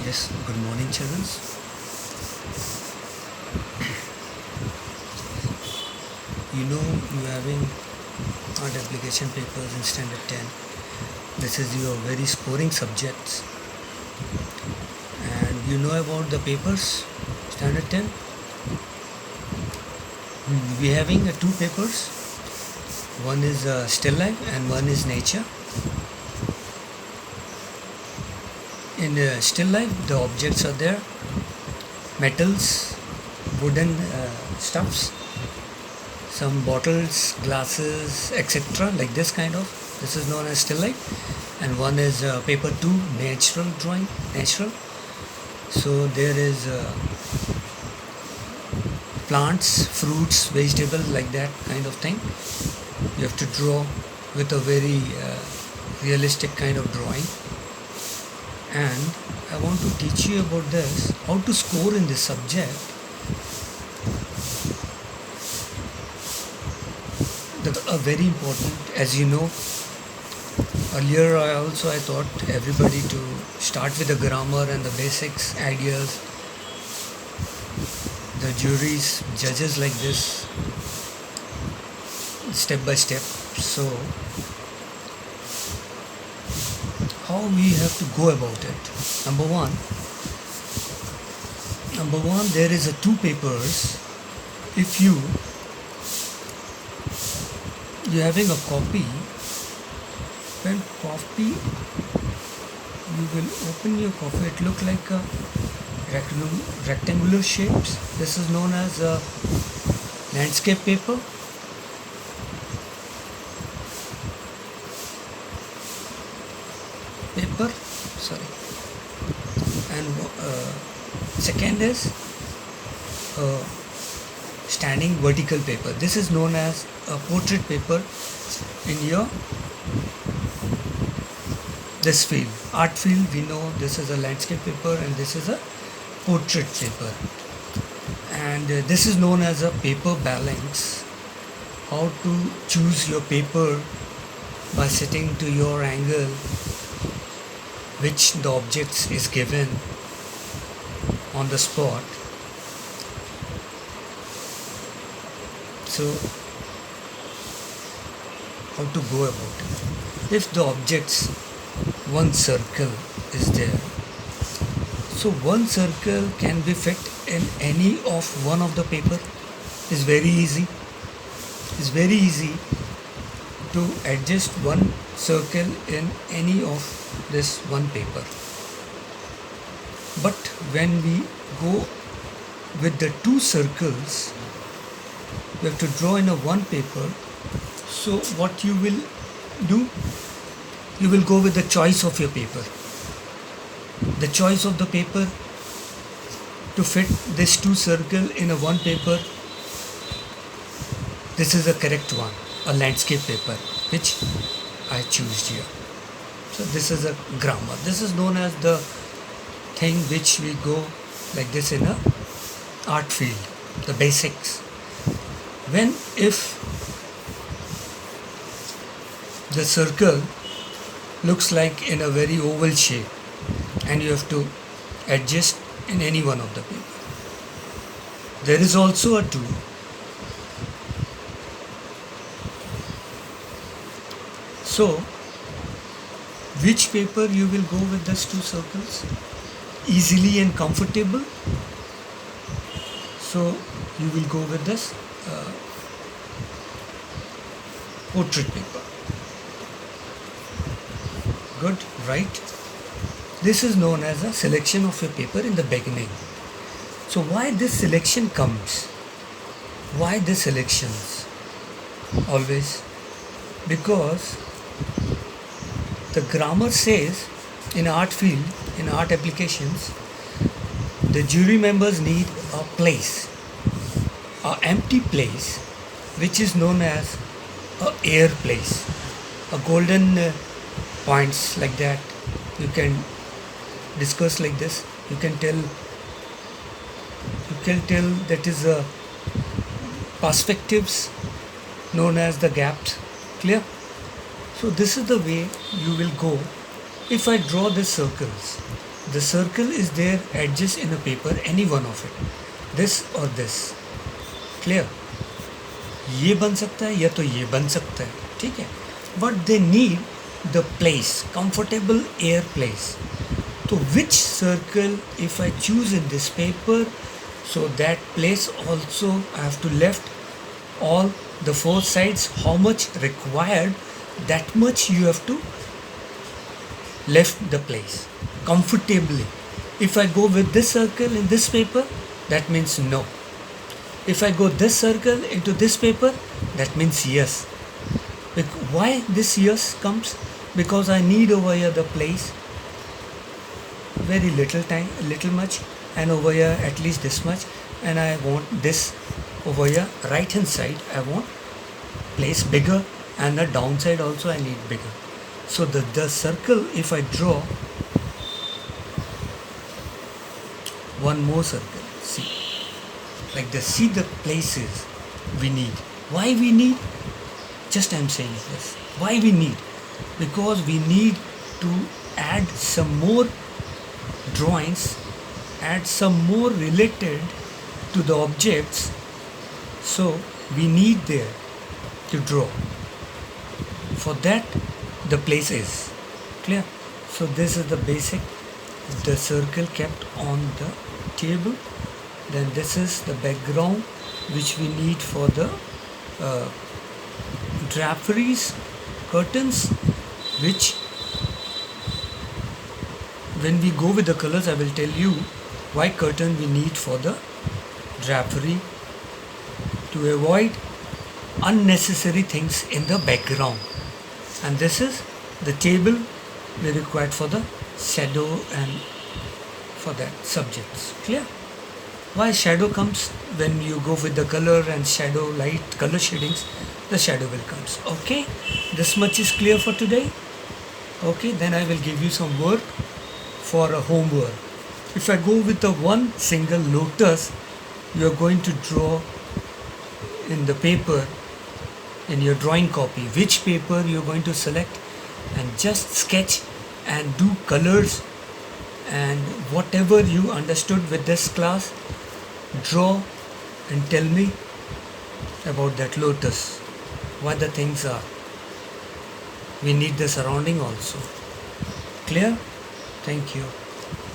Yes, good morning, children. You're having art application papers in standard 10. This is your very scoring subjects. And you know about the papers, standard 10? We're having two papers. One is still life and one is nature. In still life, the objects are there, metals, wooden stuffs, some bottles, glasses, etc. like this kind of. This is known as still life. And one is paper 2, natural drawing, natural. So there is plants, fruits, vegetables, like that kind of thing. You have to draw with a very realistic kind of drawing. And I want to teach you about this, how to score in this subject. Very important, as you know. Earlier I thought everybody to start with the grammar and the basics, ideas. The juries, judges like this, step by step. So how we have to go about it? Number one, there is a two papers. If you're having a copy, when copy, you will open your copy. It look like a rectangular shapes. This is known as a landscape paper. And second is standing vertical paper. This is known as a portrait paper in your this field, art field. We know this is a landscape paper and this is a portrait paper, and this is known as a paper balance. How to choose your paper? By sitting to your angle which the objects is given on the spot. So how to go about it? If the objects, one circle is there, so one circle can be fit in any of one of the paper. It's very easy. It's very easy to adjust one circle in any of this one paper. But when we go with the two circles, you have to draw in a one paper. So what you will do, you will go with the choice of your paper. The choice of the paper to fit this two circle in a one paper, this is a correct one, a landscape paper, which I choose here. So this is a grammar. This is known as the thing which we go like this in a art field, the basics. When if the circle looks like in a very oval shape and you have to adjust in any one of the paper. There is also a tool. So which paper you will go with these two circles? Easily and comfortable. So you will go with this portrait paper. Good, right? This is known as a selection of your paper in the beginning. So why this selection comes? Why this selections? Always. Because the grammar says in art field, in art applications, the jury members need a place, an empty place, which is known as a air place, a golden points like that. You can discuss like this. You can tell that is a perspectives known as the gaps. Clear? So this is the way you will go. If I draw these circles, The circle is there edges in a paper, any one of it, this or this. Clear? ये बन सकता है या तो ये बन सकता है, ठीक है. But they need the place, comfortable air place. So which circle if I choose in this paper, so that place also I have to left all the four sides, how much required, that much you have to left the place comfortably. If I go with this circle in this paper, that means no. If I go this circle into this paper, that means yes. Why this yes comes? Because I need over here the place, very little time, little much, and over here at least this much, and I want this over here right hand side, I want place bigger, and the downside also I need bigger. So the circle, if I draw one more circle, see, like this, see the places we need. Why we need? Just I'm saying this. Why we need? Because we need to add some more drawings, add some more related to the objects. So we need there to draw. For that the place is clear. So this is the basic, the circle kept on the table. Then this is the background which we need for the draperies, curtains, which when we go with the colors I will tell you why curtain we need for the drapery, to avoid unnecessary things in the background. And this is the table we required for the shadow and for that subjects. Clear? Why shadow comes when you go with the color and shadow, light, color shadings, the shadow will comes. Okay, this much is clear for today. Okay, then I will give you some work for a homework. If I go with the one single lotus, you are going to draw in the paper, in your drawing copy, which paper you are going to select, and just sketch and do colors, and whatever you understood with this class, draw and tell me about that lotus, what the things are. We need the surrounding also. Clear? Thank you.